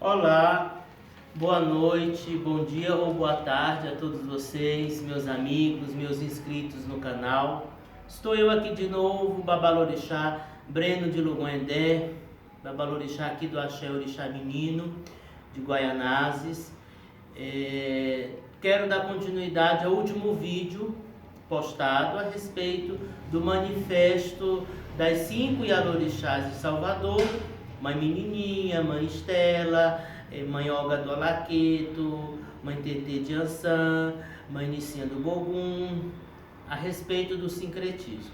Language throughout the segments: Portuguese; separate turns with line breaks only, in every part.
Olá, boa noite, bom dia ou boa tarde a todos vocês, meus amigos, meus inscritos no canal. Estou eu aqui de novo, Babalorixá, Breno de Lugoendé, Babalorixá aqui do Axé Orixá Menino, de Guaianazes. Quero dar continuidade ao último vídeo postado a respeito do manifesto das 5 Yalorixás de Salvador: Mãe Menininha, Mãe Estela, Mãe Olga do Alaqueto, Mãe Tetê de Ansã, Mãe Nicinha do Bogum, a respeito do sincretismo.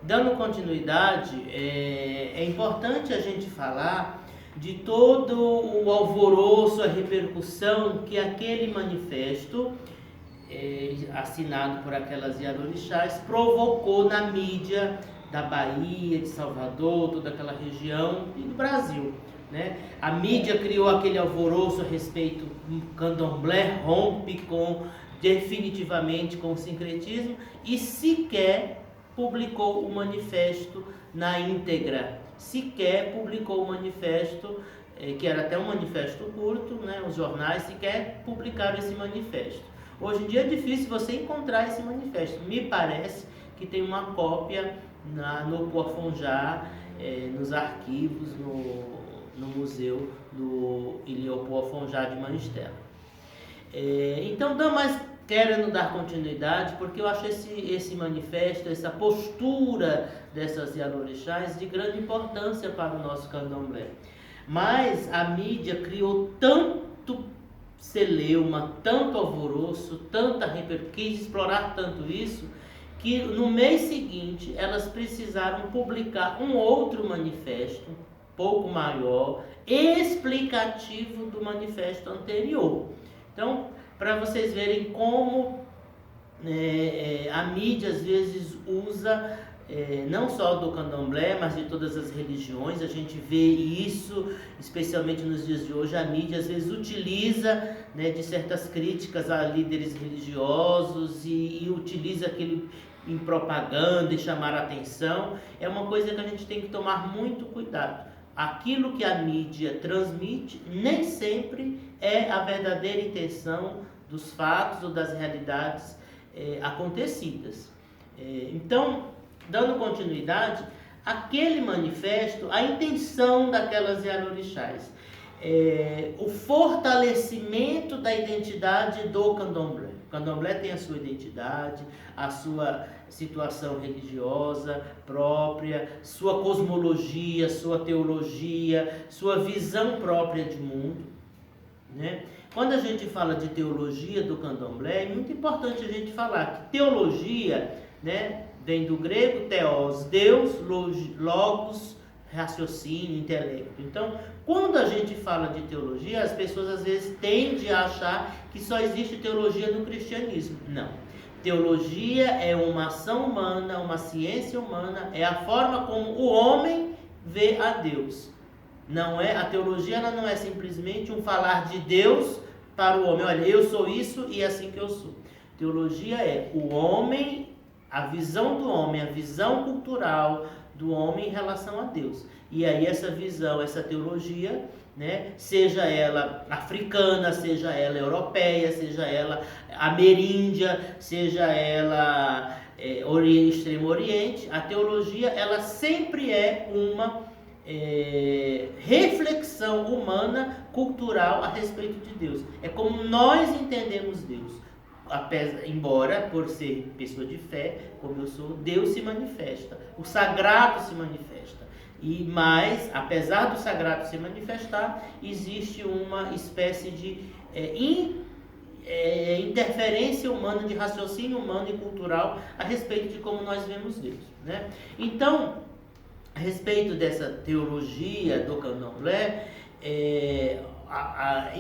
Dando continuidade, é importante a gente falar de todo o alvoroço, a repercussão que aquele manifesto, assinado por aquelas Yalorixás, provocou na mídia da Bahia, de Salvador, toda aquela região e do Brasil, né? A mídia criou aquele alvoroço a respeito do candomblé, rompe definitivamente com o sincretismo e sequer publicou o manifesto na íntegra, sequer publicou o manifesto, que era até um manifesto curto, né? Os jornais sequer publicaram esse manifesto. Hoje em dia é difícil você encontrar esse manifesto. Me parece que tem uma cópia no Poafonjá, nos arquivos, no museu do Ilhéu Poafonjá de Mãe Estela. Então, querendo dar continuidade, porque eu acho esse manifesto, essa postura dessas Yalorixás de grande importância para o nosso candomblé. Mas a mídia criou tanto celeuma, tanto alvoroço, quis explorar tanto isso, que no mês seguinte elas precisaram publicar um outro manifesto, pouco maior, explicativo do manifesto anterior. Então, para vocês verem como a mídia às vezes usa, não só do candomblé, mas de todas as religiões. A gente vê isso, especialmente nos dias de hoje, a mídia às vezes utiliza, né, de certas críticas a líderes religiosos e utiliza aquilo em propaganda e chamar a atenção. É uma coisa que a gente tem que tomar muito cuidado. Aquilo que a mídia transmite nem sempre é a verdadeira intenção dos fatos ou das realidades acontecidas. Então, dando continuidade, aquele manifesto, a intenção daquelas Yalorixás, o fortalecimento da identidade do candomblé. O candomblé tem a sua identidade, a sua situação religiosa própria, sua cosmologia, sua teologia, sua visão própria de mundo, né? Quando a gente fala de teologia do candomblé, é muito importante a gente falar que teologia, né, vem do grego theos, Deus, logos, raciocínio, intelecto. Então, quando a gente fala de teologia, as pessoas às vezes tendem a achar que só existe teologia no cristianismo. Não. Teologia é uma ação humana, uma ciência humana, é a forma como o homem vê a Deus. Não é, a teologia ela não é simplesmente um falar de Deus para o homem. Olha, eu sou isso e é assim que eu sou. Teologia é o homem, a visão do homem, a visão cultural do homem em relação a Deus. E aí essa visão, essa teologia, né, seja ela africana, seja ela europeia, seja ela ameríndia, seja ela Extremo Oriente, a teologia ela sempre é uma reflexão humana, cultural a respeito de Deus. É como nós entendemos Deus. Embora, por ser pessoa de fé, como eu sou, Deus se manifesta, o sagrado se manifesta. Mas, apesar do sagrado se manifestar, existe uma espécie de interferência humana, de raciocínio humano e cultural a respeito de como nós vemos Deus, né? Então, a respeito dessa teologia do candomblé,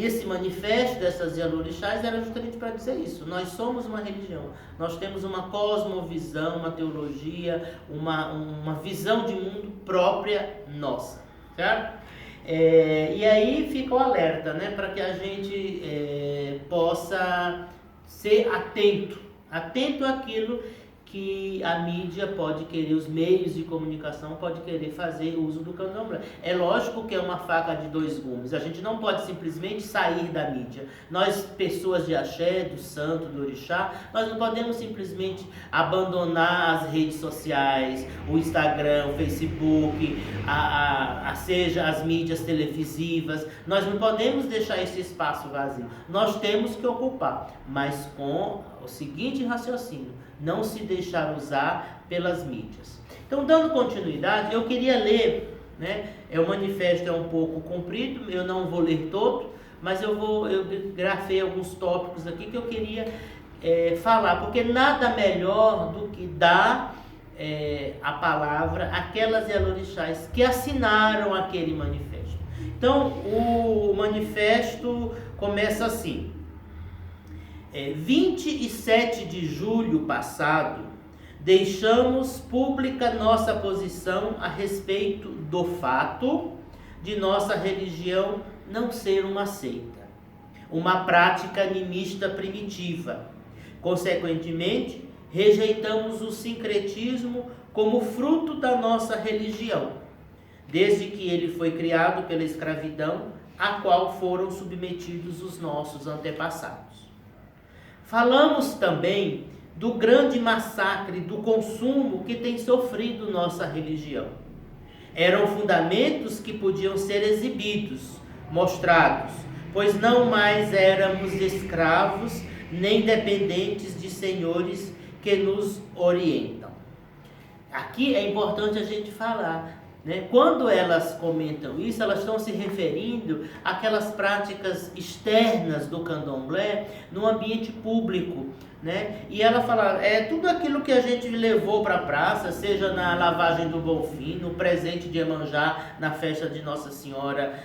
esse manifesto dessas Yalorixás era justamente para dizer isso. Nós somos uma religião, nós temos uma cosmovisão, uma teologia, uma visão de mundo própria nossa, certo? E aí fica o alerta, né, para que a gente possa ser atento àquilo que a mídia pode querer, os meios de comunicação pode querer fazer uso do candomblé. É lógico que é uma faca de dois gumes, a gente não pode simplesmente sair da mídia. Nós, pessoas de axé, do santo, do orixá, nós não podemos simplesmente abandonar as redes sociais, o Instagram, o Facebook, seja as mídias televisivas. Nós não podemos deixar esse espaço vazio, nós temos que ocupar, mas com o seguinte raciocínio: não se deixar usar pelas mídias. Então, dando continuidade, eu queria ler, né? O manifesto é um pouco comprido, eu não vou ler todo, mas eu grafei alguns tópicos aqui que eu queria falar, porque nada melhor do que dar a palavra àquelas Yalorixás que assinaram aquele manifesto. Então, o manifesto começa assim: 27 de julho passado, deixamos pública nossa posição a respeito do fato de nossa religião não ser uma seita, uma prática animista primitiva. Consequentemente, rejeitamos o sincretismo como fruto da nossa religião, desde que ele foi criado pela escravidão a qual foram submetidos os nossos antepassados. Falamos também do grande massacre do consumo que tem sofrido nossa religião. Eram fundamentos que podiam ser exibidos, mostrados, pois não mais éramos escravos nem dependentes de senhores que nos orientam. Aqui é importante a gente falar, né? Quando elas comentam isso, elas estão se referindo àquelas práticas externas do candomblé no ambiente público, né? E ela fala, tudo aquilo que a gente levou para a praça, seja na lavagem do Bonfim, no presente de Iemanjá, na festa de Nossa Senhora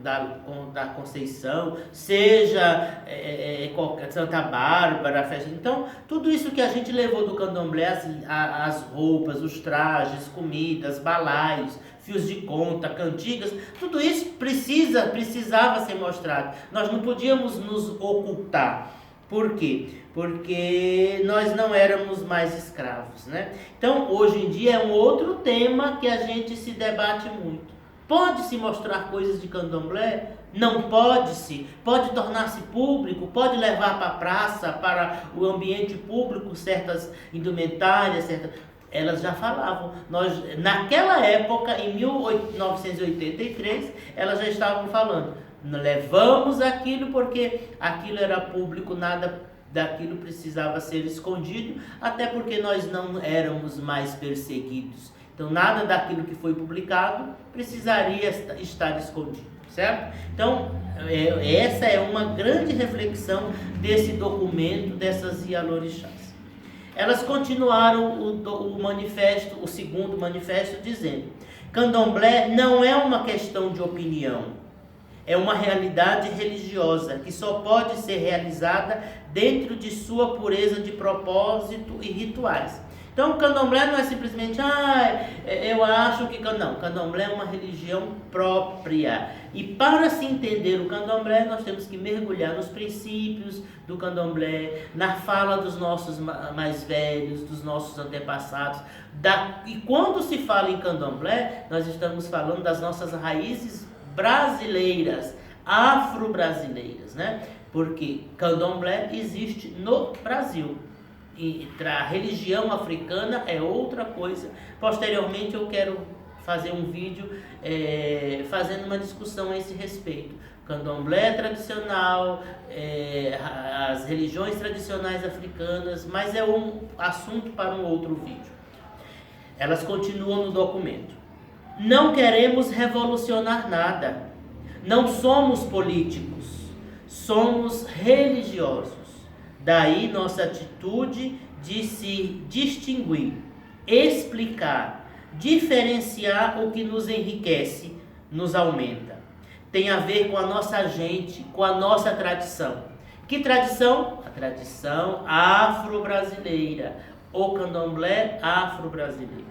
da Conceição, seja Santa Bárbara, a festa. Então, tudo isso que a gente levou do candomblé, as roupas, os trajes, comidas, balaios, fios de conta, cantigas, tudo isso precisava ser mostrado. Nós não podíamos nos ocultar. Por quê? Porque nós não éramos mais escravos, né? Então, hoje em dia é um outro tema que a gente se debate muito. Pode-se mostrar coisas de candomblé? Não pode-se. Pode tornar-se público? Pode levar para a praça, para o ambiente público, certas indumentárias, Elas já falavam. Naquela época, em 1983, elas já estavam falando. Levamos aquilo porque aquilo era público, nada daquilo precisava ser escondido, até porque nós não éramos mais perseguidos. Então, nada daquilo que foi publicado precisaria estar escondido, certo? Então, essa é uma grande reflexão desse documento, dessas Yalorixás. Elas continuaram o manifesto, o segundo manifesto, dizendo: candomblé não é uma questão de opinião, é uma realidade religiosa que só pode ser realizada dentro de sua pureza de propósito e rituais. Então, o candomblé não é simplesmente, eu acho que... Não, candomblé é uma religião própria. E para se entender o candomblé, nós temos que mergulhar nos princípios do candomblé, na fala dos nossos mais velhos, dos nossos antepassados. E quando se fala em candomblé, nós estamos falando das nossas raízes brasileiras, afro-brasileiras, né? Porque candomblé existe no Brasil. E a religião africana é outra coisa. Posteriormente eu quero fazer um vídeo fazendo uma discussão a esse respeito. Candomblé tradicional, as religiões tradicionais africanas, mas é um assunto para um outro vídeo. Elas continuam no documento. Não queremos revolucionar nada. Não somos políticos. Somos religiosos. Daí nossa atitude de se distinguir, explicar, diferenciar o que nos enriquece, nos aumenta. Tem a ver com a nossa gente, com a nossa tradição. Que tradição? A tradição afro-brasileira, o candomblé afro-brasileiro.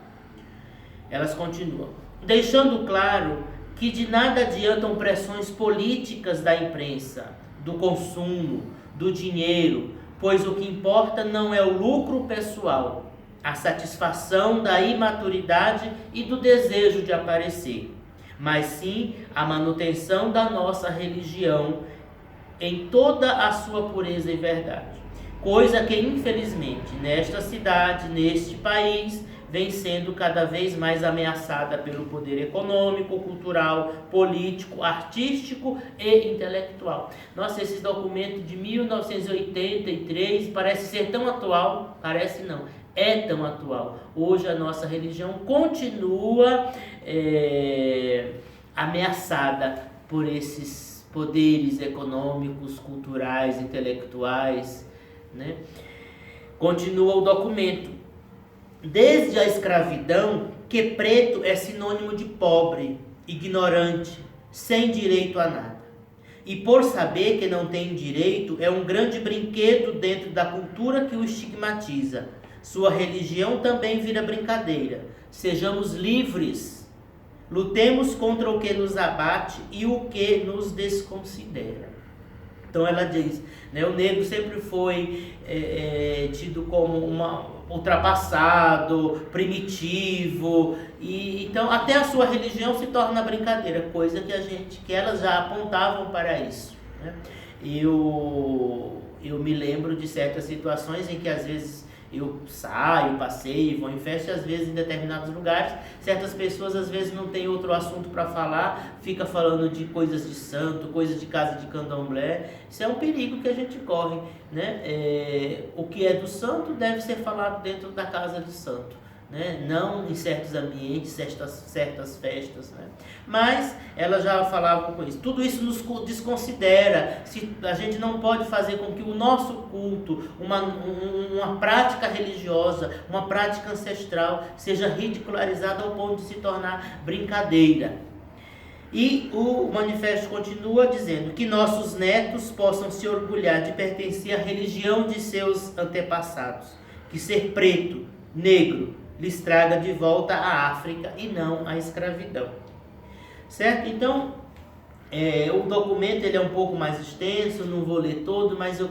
Elas continuam, deixando claro que de nada adiantam pressões políticas da imprensa, do consumo, do dinheiro, pois o que importa não é o lucro pessoal, a satisfação da imaturidade e do desejo de aparecer, mas sim a manutenção da nossa religião em toda a sua pureza e verdade. Coisa que, infelizmente, nesta cidade, neste país, vem sendo cada vez mais ameaçada pelo poder econômico, cultural, político, artístico e intelectual. Nossa, esse documento de 1983 parece ser tão atual, parece não, é tão atual. Hoje a nossa religião continua ameaçada por esses poderes econômicos, culturais, intelectuais, né? Continua o documento. Desde a escravidão, que preto é sinônimo de pobre, ignorante, sem direito a nada. E por saber que não tem direito, é um grande brinquedo dentro da cultura que o estigmatiza. Sua religião também vira brincadeira. Sejamos livres. Lutemos contra o que nos abate e o que nos desconsidera. Então ela diz, né, o negro sempre foi tido como ultrapassado, primitivo, e então até a sua religião se torna brincadeira, coisa que elas já apontavam para isso, né? Eu me lembro de certas situações em que às vezes eu saio, passeio, vou em festa, às vezes em determinados lugares, certas pessoas às vezes não têm outro assunto para falar, fica falando de coisas de santo, coisas de casa de candomblé. Isso é um perigo que a gente corre, né? O que é do santo deve ser falado dentro da casa de santo, né? Não em certos ambientes, certas festas, né? Mas ela já falava com isso. Tudo isso nos desconsidera. A gente não pode fazer com que o nosso culto, uma prática religiosa, uma prática ancestral, seja ridicularizada ao ponto de se tornar brincadeira. E o manifesto continua dizendo que nossos netos possam se orgulhar de pertencer à religião de seus antepassados, que ser preto, negro, lhes traga de volta a África e não a escravidão. Certo? Então, o documento ele é um pouco mais extenso, não vou ler todo, mas eu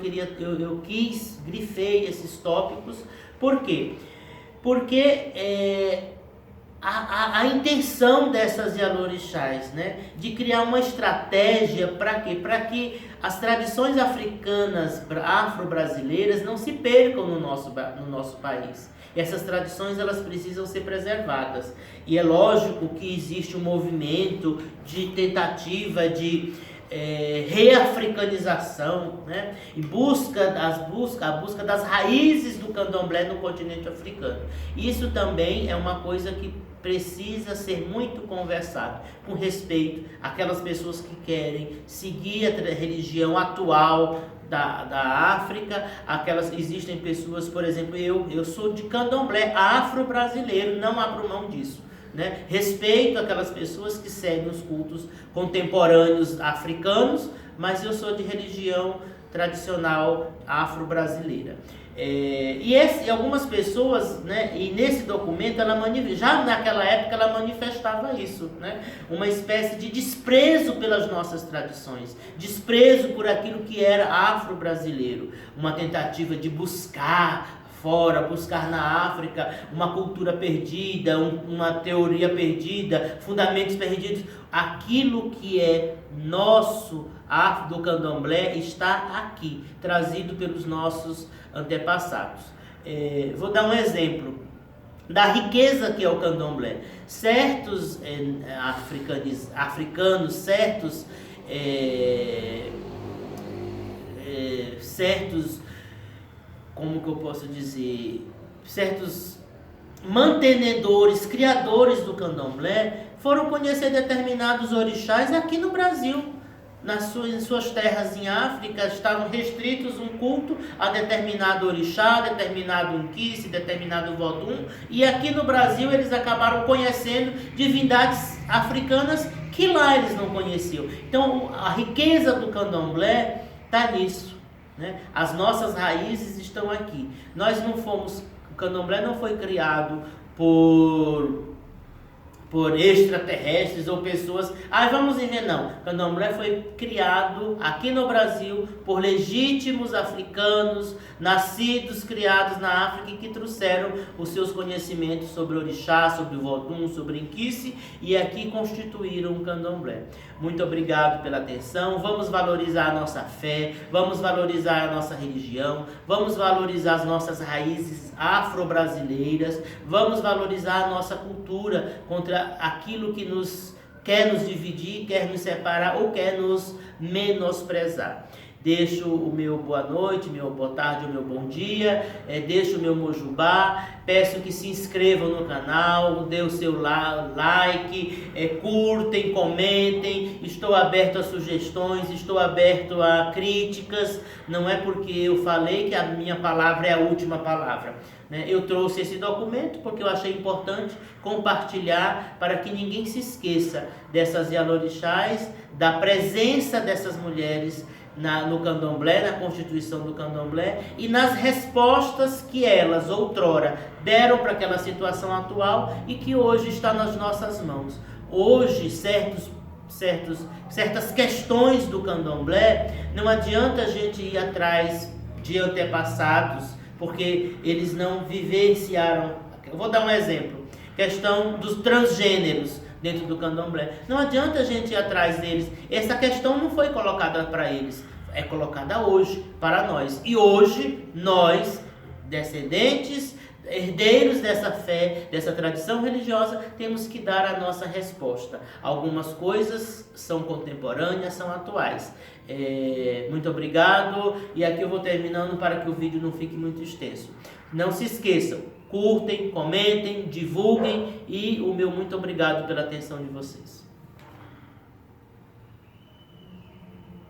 grifei esses tópicos. Por quê? Porque a intenção dessas Yalorixás, né, de criar uma estratégia para quê? Para que as tradições africanas, afro-brasileiras não se percam no nosso país. Essas tradições elas precisam ser preservadas. E é lógico que existe um movimento de tentativa de reafricanização, né? E a busca das raízes do candomblé no continente africano. Isso também é uma coisa que precisa ser muito conversado, com respeito àquelas pessoas que querem seguir a religião atual da África. Existem pessoas, por exemplo, eu sou de candomblé afro-brasileiro, não abro mão disso, né? Respeito aquelas pessoas que seguem os cultos contemporâneos africanos, mas eu sou de religião tradicional afro-brasileira. E algumas pessoas, né, e nesse documento, já naquela época ela manifestava isso, né, uma espécie de desprezo pelas nossas tradições, desprezo por aquilo que era afro-brasileiro, uma tentativa de buscar fora, buscar na África uma cultura perdida, uma teoria perdida, fundamentos perdidos. Aquilo que é nosso do candomblé está aqui, trazido pelos nossos antepassados. Vou dar um exemplo da riqueza que é o candomblé. Certos africanos, certos como que eu posso dizer, certos mantenedores, criadores do candomblé, foram conhecer determinados orixás aqui no Brasil. Em suas terras em África, estavam restritos um culto a determinado orixá, determinado unquice, determinado vodum, e aqui no Brasil eles acabaram conhecendo divindades africanas que lá eles não conheciam. Então a riqueza do candomblé está nisso, né? As nossas raízes estão aqui. O candomblé não foi criado por por extraterrestres ou pessoas. Vamos ver, não. Candomblé foi criado aqui no Brasil por legítimos africanos, nascidos, criados na África, e que trouxeram os seus conhecimentos sobre orixá, sobre o vodum, sobre inquice, e aqui constituíram o candomblé. Muito obrigado pela atenção. Vamos valorizar a nossa fé, vamos valorizar a nossa religião, vamos valorizar as nossas raízes afro-brasileiras, vamos valorizar a nossa cultura contra aquilo que quer nos dividir, quer nos separar ou quer nos menosprezar. Deixo o meu boa noite, meu boa tarde, o meu bom dia, deixo o meu mojubá, peço que se inscrevam no canal, dê o seu like, curtem, comentem, estou aberto a sugestões, estou aberto a críticas, não é porque eu falei que a minha palavra é a última palavra. Eu trouxe esse documento porque eu achei importante compartilhar para que ninguém se esqueça dessas da presença dessas mulheres no candomblé, na constituição do candomblé e nas respostas que elas outrora deram para aquela situação atual e que hoje está nas nossas mãos. Hoje, certas questões do candomblé, não adianta a gente ir atrás de antepassados, porque eles não vivenciaram. Eu vou dar um exemplo, questão dos transgêneros dentro do candomblé. Não adianta a gente ir atrás deles. Essa questão não foi colocada para eles, é colocada hoje para nós. E hoje nós, descendentes, herdeiros dessa fé, dessa tradição religiosa, temos que dar a nossa resposta. Algumas coisas são contemporâneas, são atuais. Muito obrigado, e aqui eu vou terminando para que o vídeo não fique muito extenso. Não se esqueçam, curtem, comentem, divulguem, e o meu muito obrigado pela atenção de vocês.